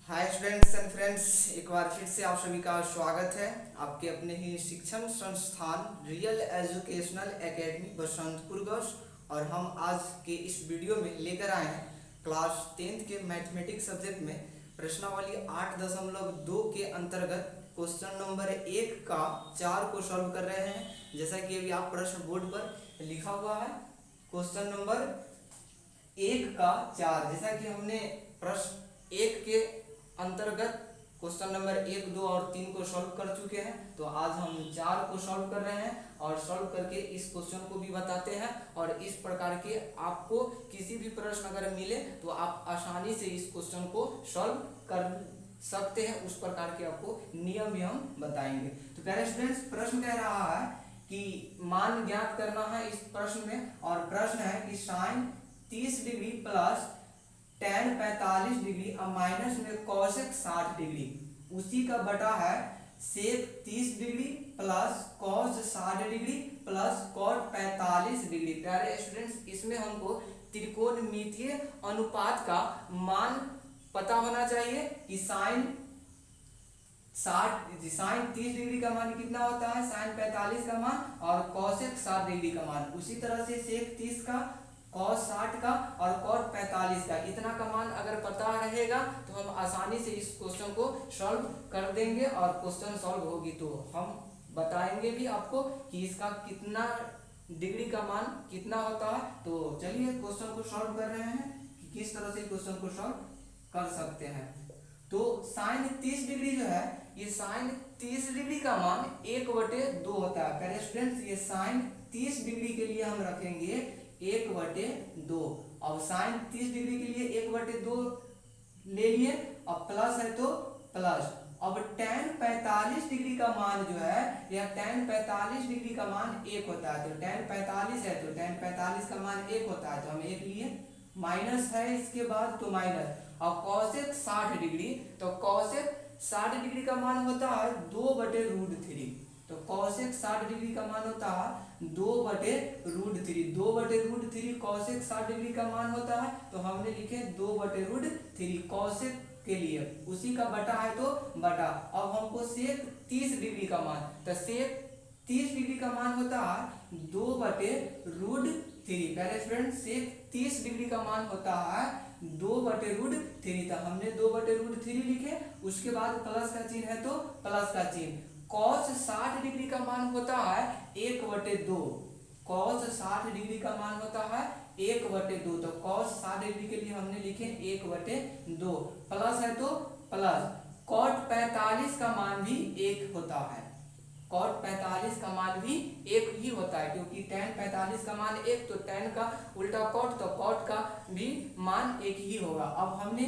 Hi students and friends, एक बार फिर से आप सभी का स्वागत है आपके अपने ही शिक्षण संस्थान real educational academy Basantpur Gaus. और हम आज के इस वीडियो में लेकर आए हैं क्लास 10th के मैथमेटिक्स सब्जेक्ट में प्रश्नावली 8.2 के अंतर्गत क्वेश्चन नंबर 1 का 4 को सॉल्व कर रहे हैं। जैसा कि अभी आप प्रश्न बोर्ड पर लिखा हुआ है क्वेश्चन नंबर 1 का 4। जैसा कि हमने प्रश्न 1 के अंतर्गत क्वेश्चन नंबर 1, 2 और 3 को सॉल्व कर चुके हैं, तो आज हम 4 को सॉल्व कर रहे हैं और सॉल्व करके इस क्वेश्चन को भी बताते हैं। और इस प्रकार के आपको किसी भी प्रश्न अगर मिले तो आप आसानी से इस क्वेश्चन को सॉल्व कर सकते हैं, उस प्रकार के आपको नियम भी हम बताएंगे। तो प्यारे स्टूडेंट्स, प्रश्न कह रहा है कि मान ज्ञात करना है इस प्रश्न में। और प्रश्न है कि sine 30 degree plus tan 45 degree और माइनस में कॉसेक 60 डिग्री उसी का बटा है sec 30 degree plus cos 60 degree plus cot 45 degree. प्यारे स्टूडेंट्स, इसमें हमको त्रिकोणमितीय अनुपात का मान पता होना चाहिए कि साइन 30 डिग्री का मान कितना होता है, साइन 45 का मान, और कॉसेक 60 डिग्री का मान। उसी तरह से सेक 30 का, कॉस 60 का और कॉट 45 का, इतना का मान अगर पता रहेगा तो हम आसानी से इस क्वेश्चन को सॉल्व कर देंगे। और क्वेश्चन सॉल्व होगी तो हम बताएंगे भी आपको कि इसका कितना डिग्री का मान कितना होता है। तो चलिए क्वेश्चन को सॉल्व कर रहे हैं कि किस तरह से क्वेश्चन को सॉल्व कर सकते हैं। तो साइन 30 डिग्री जो है, ये साइन 30 डिग्री का मान 1/2 होता है। पहले स्टूडेंट्स, ये साइन 30 डिग्री के लिए हम रखेंगे 1/2। अब साइन 30 डिग्री के लिए 1/2 ले लिए, अब प्लस है तो प्लस। अब tan 45 डिग्री का मान जो है, यह tan 45 डिग्री का मान 1 होता है। तो tan 45 है तो tan 45 का मान 1 होता है, तो हम 1 लिए। माइनस है इसके बाद तो माइनस। और कॉसेक 60 डिग्री, तो कॉसेक 60 डिग्री का मान होता है 2/√3। तो कॉसेक 60 डिग्री का मान होता है 2/√3। 2/√3 कॉसेक 60 डिग्री का मान होता है, तो हमने लिखे 2/√3 कॉसेक के लिए। उसी का बटा है तो बटा। अब हमको सेक 30 डिग्री का मान, तो सेक 30 डिग्री का मान होता है 2/√3। पहले स्टूडेंट, सेक 30 डिग्री का मान होता है 2/√3, तो हमने 2/√3 लिखे। उसके बाद प्लस का चिन्ह है तो प्लस का चिन्ह। कॉस 60 डिग्री का मान होता है 1/2। कॉस 60 डिग्री का मान होता है 1/2, तो कॉस 60 डिग्री के लिए हमने लिखे 1/2। प्लस है तो प्लस। कॉट 45 का मान भी 1 होता है। कॉट 45 का मान भी 1 ही होता है, क्योंकि tan 45 का मान 1, तो tan का उल्टा कॉट, तो कॉट का भी मान 1 ही होगा। अब हमने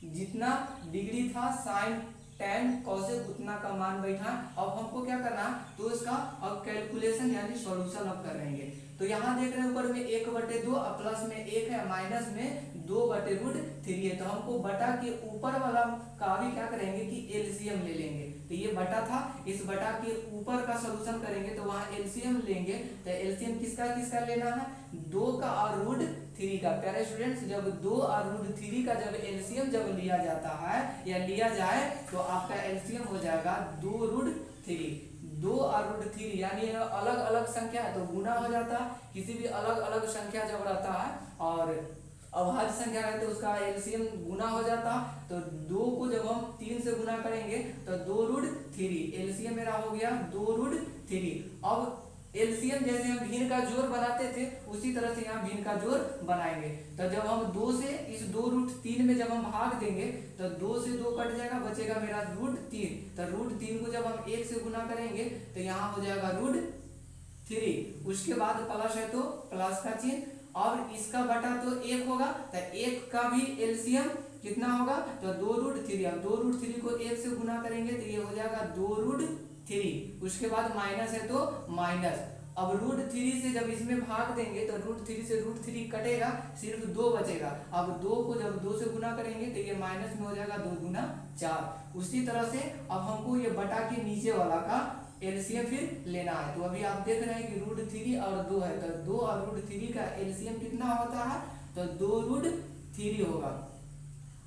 जितना डिग्री था साइन tan कॉसेक उतना का मान बैठा। अब हमको क्या करना, तो इसका अब कैलकुलेशन यानी सॉल्यूशन अब करेंगे। तो यहाँ देख रहे हैं ऊपर में 1/2 और प्लस में 1 है, माइनस में 2/√3 है। तो हमको बटा के ऊपर वाला का भी क्या करेंगे कि एलसीएम ले लेंगे। तो ये बटा था, इस बटा के ऊपर का सॉल्यूशन करेंगे तो वहाँ एलसीएम लेंगे। तो एलसीएम किसका किसका लेना है, 2 का और √3 का। प्यारे स्टूडेंट्स, जब 2 और √3 का जब एलसीएम जब लिया जाता है या लिया जाए तो आपका एलसीएम हो जाएगा 2√3। 2 और √3 यानी अलग अलग संख्या है तो गुना हो जाता है। किसी भी अलग अलग संख्या जब रहता है और अभाज्य संख्या रहती है तो उसका एलसीएम गुना हो जाता। तो 2 को जब हम 3 से गुना करेंगे तो 2√3, एलसीएम मेरा हो गया 2√3। अब एलसीएम जैसे हम भिन्न का जोड़ बनाते थे उसी तरह से यहाँ भिन्न का जोड़ बनाएंगे। तो जब हम 2 से इस 2√3 में जब हम भाग देंगे तो 2 से 2 कट जाएगा, बचेगा मेरा √3। तो √3 को जब हम 1 से गुना करेंगे तो यहाँ हो जाएगा √3। उसके बाद प्लस है तो प्लस का चिन्ह। और इसका बटा तो 1 होगा, तो 1 का भी एलसीएम कितना होगा, तो 2√3। अब 2√3 को 1 से गुना करेंगे तो ये हो जाएगा 2√3। उसके बाद माइनस है तो माइनस। अब √3 से जब इसमें भाग देंगे तो √3 से √3 कटेगा, सिर्फ 2 बचेगा। अब 2 को जब 2 से गुना करेंगे तो ये माइनस में हो जाएगा 2 गुना 4। उसी तरह से अब हमको ये बटा के नीचे वाला का एलसीएम फिर लेना है। तो अभी आप देख रहे हैं कि √3 और 2 है, तो 2 और √3 का एलसीएम कितना होता है, तो 2√3 होगा।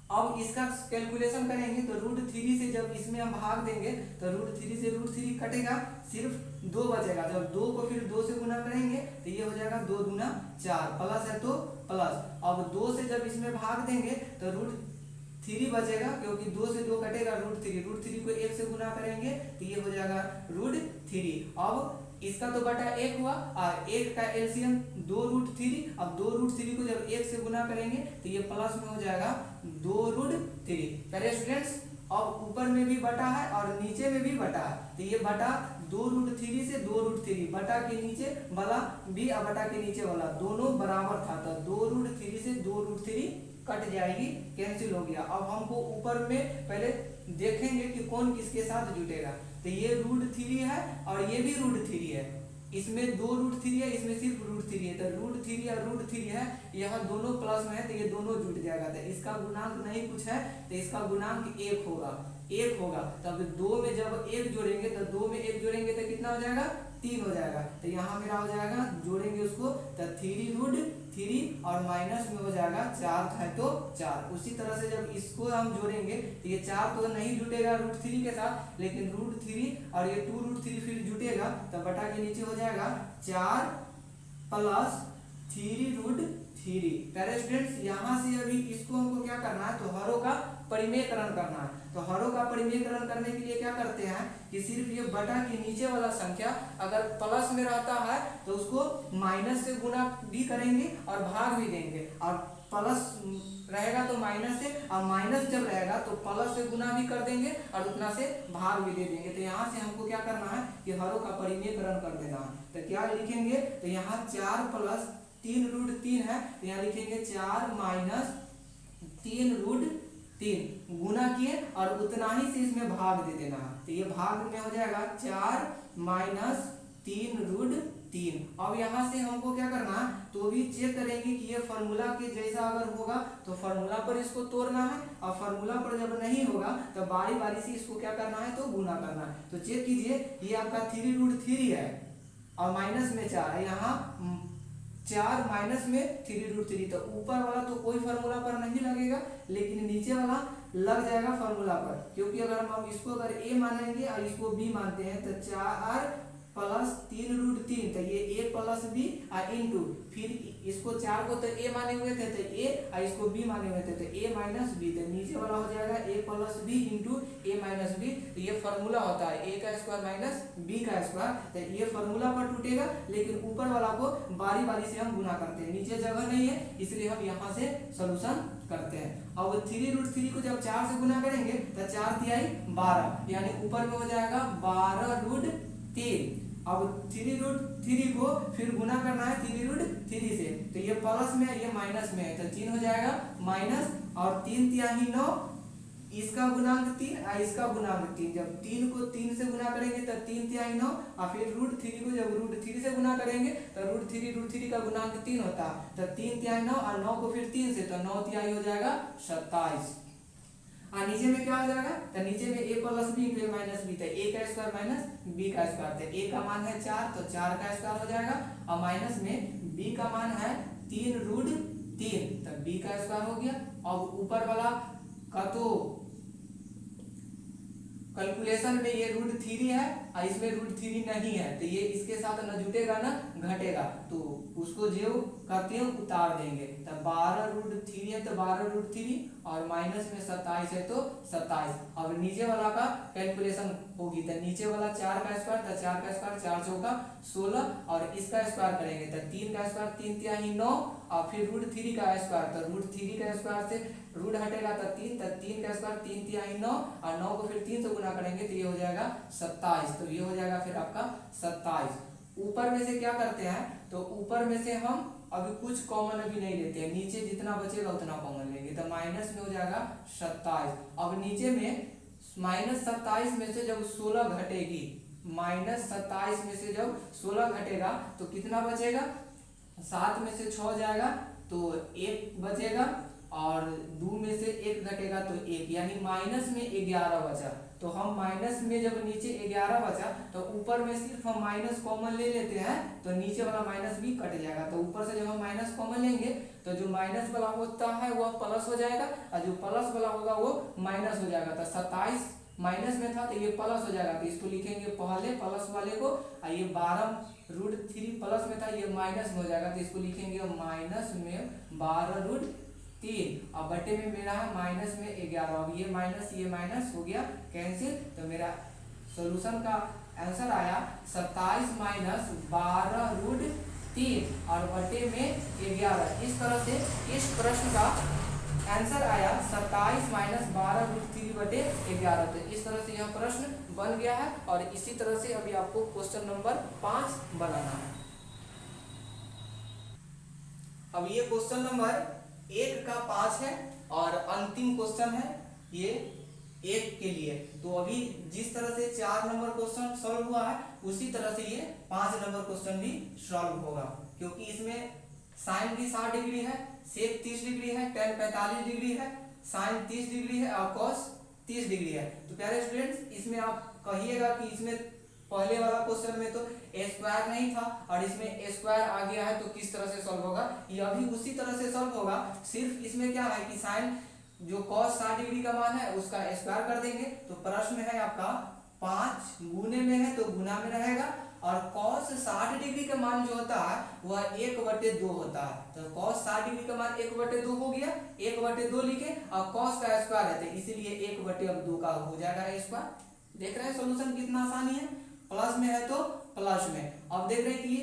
अब इसका कैलकुलेशन करेंगे तो √3 से जब इसमें हम भाग देंगे तो √3 से √3 कटेगा, सिर्फ 2 बचेगा। जब 2 को फिर 2 से गुना करेंगे तो ये हो जाएगा 2 दूना 4, प्लस है तो प्लस। अब 2 से जब इसमें भाग देंगे तो √3 बचेगा, क्योंकि 2 से 2 कटेगा √3 को 1 से गुना करेंगे तो ये हो जाएगा √3। अब इसका तो बटा 1 हुआ और 1 का एलसीएम 2√3। अब 2√3 को जब 1 से गुना करेंगे तो ये प्लस में हो जाएगा 2√3। प्यारे स्टूडेंट्स, अब ऊपर में भी बटा है और नीचे में भी बटा है, तो ये बटा 2√3 से 2√3, बटा के नीचे वाला भी और बटा के नीचे वाला दोनों बराबर था, तो 2√3 से 2√3 कट जाएगी, कैंसिल हो गया। अब हमको ऊपर में पहले देखेंगे कि कौन किसके साथ जुटेगा, तो ये √3 है और ये भी √3 है, इसमें 2√3 है, इसमें सिर्फ √3 है, तो √3 और √3 है, यहाँ दोनों प्लस में है तो ये दोनों जुट जाएगा। तो इसका गुणांक नहीं कुछ है तो इसका गुणांक 1 होगा। तब 2 में जब 1 जोड़ेंगे तो 2 में 1 जोड़ेंगे तो कितना हो जाएगा, 3 हो जाएगा। तो यहाँ मेरा हो जाएगा, जोड़ेंगे उसको तो 3√3 और माइनस में हो जाएगा 4 है तो 4। उसी तरह से जब इसको हम जोड़ेंगे तो ये 4 तो नहीं जुटेगा √3 के साथ, लेकिन √3 और ये 2√3 फिर जुटेगा, तो बटा के नीचे हो जाएगा 4 प्लस 3√3। प्यारे स्टूडेंट्स, यहाँ से अभी इसको हमको क्या करना है, तो हरों का परिमेयकरण करना है। तो हरों का परिमेयकरण करने के लिए क्या करते हैं कि सिर्फ ये बटा के नीचे वाला संख्या अगर प्लस में रहता है तो उसको माइनस से गुना भी करेंगे और भाग भी देंगे, और प्लस रहेगा तो माइनस से, और माइनस जब रहेगा तो प्लस से गुना भी कर देंगे और उतना से भाग भी दे देंगे। तो यहाँ से हमको क्या करना है कि हरों का परिमेयकरण कर देना है। तो क्या लिखेंगे, तो यहाँ 4 प्लस 3√3 है, तो यहाँ लिखेंगे 4 माइनस 3√3 गुना किए और उतना ही से इसमें भाग दे देना है, तो ये भाग में हो जाएगा 4 माइनस 3√3। अब यहाँ से हमको क्या करना है, तो भी चेक करेंगे कि ये फार्मूला के जैसा अगर होगा तो फार्मूला पर इसको तोड़ना है, और फार्मूला पर जब नहीं होगा तो बारी बारी से इसको क्या करना है, तो गुना करना है। तो चेक कीजिए, ये आपका 3√3 है और माइनस में 4 है, यहाँ 4 माइनस में 3√3, तो ऊपर वाला तो कोई फार्मूला पर नहीं लगेगा, लेकिन नीचे वाला लग जाएगा फार्मूला पर, क्योंकि अगर हम इसको अगर a मानेंगे और इसको b मानते हैं तो 4 प्लस 3√3, तो ये a प्लस b और इंटू फिर इसको 4 को तो a माने हुए थे तो a और इसको b माने हुए थे तो a माइनस b, तो नीचे वाला हो जाएगा a plus b into a minus b। तो ये फार्मूला होता है a का स्क्वायर माइनस b का स्क्वायर, तो ये फार्मूला पर टूटेगा, लेकिन ऊपर वाला को बारी बारी से हम गुना करते हैं, नीचे जगह नहीं है इसलिए हम यहाँ से सोल्यूशन करते हैं। अब 3√3 को जब 4 से गुना करेंगे तो 4 तिहाई 12, यानी ऊपर में हो जाएगा 12√3। अब 3√3 को फिर गुना करना है 3√3 से, तो ये प्लस में है ये माइनस में है, तो 3 हो जाएगा माइनस, और 3 तिहाई 9, इसका गुणांक 3 और इसका गुणांक 3। जब 3 को 3 से गुना करेंगे तो 3 तिहाई 9, और फिर √3 को जब √3 से गुना करेंगे तो √3 का गुणांक 3 होता है, तो 3 तिहाई 9 और 9 को फिर 3 से, तो 9 तिहाई हो जाएगा 27। और नीचे में क्या हो जाएगा, तो नीचे में a plus b into a minus b, तो a का स्क्वायर माइनस b का स्क्वायर, तो a का मान है 4 तो 4 का स्क्वायर हो जाएगा, और माइनस में b का मान है 3√3 तो b का स्क्वायर हो गया। अब ऊपर वाला का तो कैलकुलेशन में ये √3 है और इसमें √3 नहीं है, तो ये इसके साथ न जुटेगा न घटेगा, तो उसको जो करते हैं उतार देंगे। तो 12√3 है तो 12√3 और माइनस में 27 है तो 27। अब नीचे वाला का कैलकुलेशन होगी, तो नीचे वाला 4 का स्क्वायर, तो 4 का स्क्वायर 4 चौका 16, और इसका स्क्वायर करेंगे तो 3 का स्क्वायर 3 तिहाई 9, और फिर √3 का स्क्वायर, तो √3 का स्क्वायर से रूट हटेगा तो 3, तो 3 का स्क्वायर 3 तिहाई 9, और 9 को फिर 3 से गुना करेंगे तो ये हो जाएगा 27, तो ये हो जाएगा फिर आपका 27। ऊपर में से क्या करते हैं, तो ऊपर में से हम अभी कुछ कॉमन अभी नहीं लेते हैं, नीचे जितना बचेगा उतना कॉमन लेंगे, तो माइनस में हो जाएगा 27। अब नीचे में माइनस 27 में से जब 16 घटेगी, माइनस 27 में से जब 16 घटेगा तो कितना बचेगा, 7 में से 6 जाएगा तो 1 बचेगा, और 2 में से 1 घटेगा तो 1, यानी माइनस में 11 बचा। तो हम माइनस में जब नीचे 11 बचा तो ऊपर में सिर्फ हम माइनस कॉमन ले लेते हैं, तो नीचे वाला माइनस भी कट जाएगा। तो ऊपर से जब हम माइनस कॉमन लेंगे तो तो जो माइनस वाला होता है वह प्लस हो जाएगा और जो प्लस वाला होगा वो माइनस हो जाएगा। तो 27 माइनस में था तो ये प्लस हो जाएगा, तो इसको लिखेंगे पहले प्लस वाले को, और ये 12√3 प्लस में था, ये माइनस में हो जाएगा, तो इसको लिखेंगे माइनस में 12√3 और बटे में मेरा है माइनस में 11। अब ये माइनस हो गया कैंसिल, तो मेरा सोल्यूशन का आंसर आया 27 माइनस 12√3 और बटे में 11। इस तरह से इस प्रश्न का आंसर आया 27 माइनस 12√3 बटे 11। तो इस तरह से यह प्रश्न बन गया है और इसी तरह से अभी आपको क्वेश्चन नंबर 5 बनाना है। अब ये क्वेश्चन नंबर 1 का 5 है और अंतिम क्वेश्चन है ये 1 के लिए। तो अभी जिस तरह से 4 नंबर क्वेश्चन सॉल्व हुआ है उसी तरह से ये 5 नंबर क्वेश्चन भी सॉल्व होगा, क्योंकि इसमें साइन भी 60 डिग्री है, सेक 30 डिग्री है, टेन 45 डिग्री है, साइन 30 डिग्री है और कॉस 30 डिग्री है। तो प्यारे स्टूडेंट्स, इसमें आप कहिएगा कि इसमें पहले वाला क्वेश्चन में तो स्क्वायर नहीं था और इसमें स्क्वायर आ गया है, तो किस तरह से सॉल्व होगा। यह भी उसी तरह से सॉल्व होगा, सिर्फ इसमें क्या है कि साइन जो कॉस 60 डिग्री का मान है उसका स्क्वायर कर देंगे। तो प्रश्न में है आपका 5 गुने में है तो गुना में रहेगा, और cos 60 डिग्री का मान जो होता है वह 1/2 होता है। तो cos 60 डिग्री का मान 1/2 हो गया, 1/2 लिखे और cos का स्क्वायर है तो इसीलिए 1/2 का हो जाएगा स्क्वायर। देख रहे हैं सोल्यूशन कितना आसानी है, प्लस में है तो प्लस में। अब देख रहे हैं कि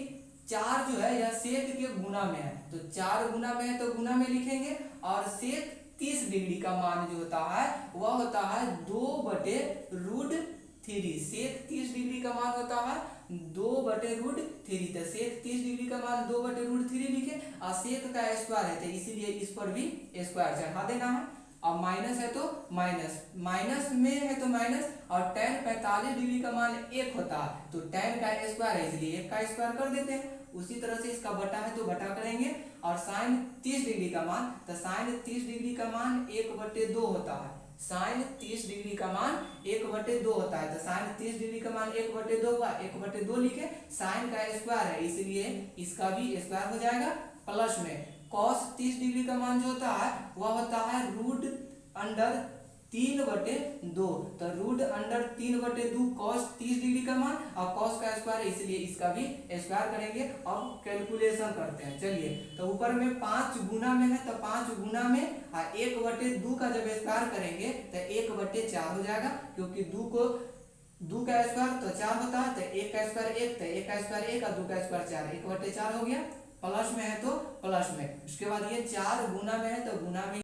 4 जो है यह सेक के गुना में है, तो 4 गुना में है तो गुना में लिखेंगे, और सेक 30 डिग्री का मान जो होता है वह होता है 2/√3। सेक 30 डिग्री का मान होता है 2/√3, तो सेक 30 डिग्री का मान 2/√3 लिखे और सेक का स्क्वायर है तो इसीलिए इस पर भी स्क्वायर चढ़ा देना है। और माइनस है तो माइनस, माइनस में है तो माइनस, और tan 45 डिग्री का मान 1 होता है तो tan का स्क्वायर है इसलिए 1 का स्क्वायर कर देते हैं। उसी तरह से इसका बटा है तो बटा करेंगे, और साइन 30 डिग्री का मान, तो साइन 30 डिग्री का मान 1/2 होता है। साइन 30 डिग्री का मान 1/2 होता है, तो साइन 30 डिग्री का मान 1/2 हुआ, 1/2 लिखे, साइन का स्क्वायर है इसलिए इसका भी स्क्वायर हो जाएगा। प्लस में cos 30 डिग्री का मान जो होता है वह होता है √3/2, तो √3/2 cos 30 डिग्री का मान और cos का स्क्वायर है इसलिए इसका भी स्क्वायर करेंगे। अब कैलकुलेशन करते हैं, चलिए। तो ऊपर में 5 गुना में है तो 5 गुना में 1/2 का जब स्क्वायर करेंगे तो 1/4 हो जाएगा, क्योंकि 2 का स्क्वायर तो 4 होता है, तो 1 का स्क्वायर 1, तो 1 का स्क्वायर 1 और 2 का स्क्वायर 4, 1/4 हो गया। प्लस में है तो प्लस में, उसके बाद ये 4 गुना में है तो गुना में